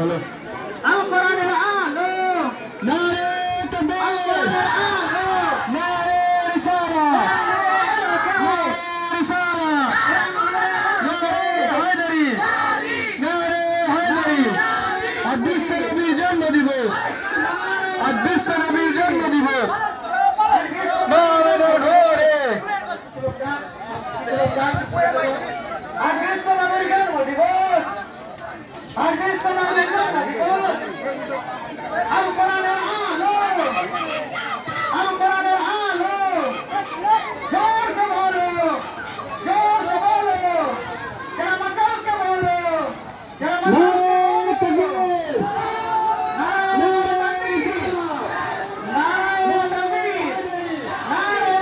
Halo. Al-Quranul A'la. Nare takbir. Nare risalah. Nare risalah. Nare Haidari. Nare Haidari. Abdus Nabiর জন্ম দিবস। Abdus Nabiর জন্ম দিবস। নারে ঘরে। Abdus Nabiর জন্ম দিবস। Abdus Nabiর জন্ম দিবস। Al-Quranul A'la। Al-Quranul A'la। जोर से बोलो, जोर से बोलो, जरा मचाल के बोलो, जरा मचाल নারে তাকবীর। নারে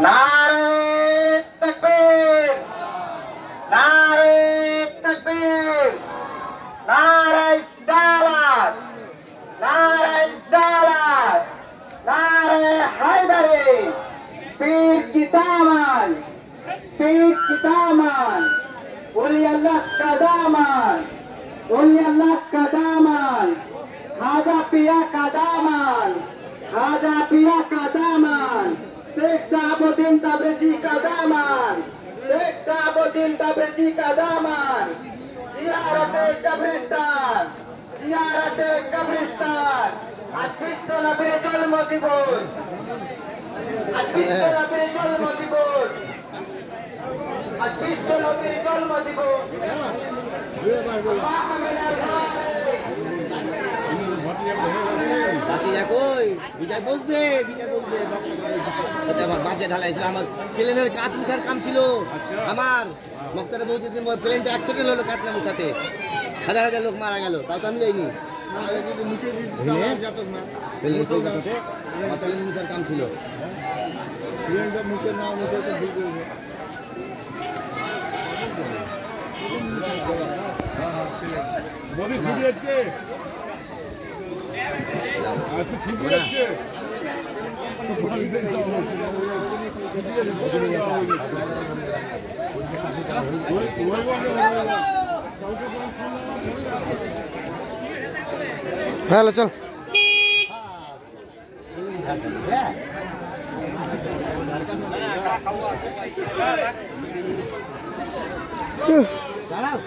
नारे तकबीर, नारे तकबीर, नारे रिसालत, नारे रिसालत, नारे हैदरी, पीर की दामन, उली अल्लाह का दामन, उली अल्लाह का दामन, खाजा पिया का दामन, खाजा पिया का दामन, शेख साहबुद्दीन तबरेजी का दामन, शेख साहबुद्दीन तबरेजी का दामन, जियारते कब्रिस्तान, जियारते कब्रिस्तान, आज विश्व नबीर जन्म दिवस, आज विश्व नबीर जन्म दिवस, आज विश्व नबीर जन्म दिवस। বাকি কই বিচার বসবে আমার বাজে ঢালাইছিল আমার প্লেনের কাজ মুছার কাম ছিল আমার মক্তারে বহুদিন প্লেনটা 1 সেকেন্ড হলো কাজ না মুছাতে হাজার হাজার লোক মারা গেল তাও তো আমি যাইনি প্লেন মুছার কাম ছিল প্লেনটা মুছে না মুছে তো ঠিক করবে ববি ছুটি আছে আচ্ছা ছুটি আছে হ্যালো চল দাঁড়াও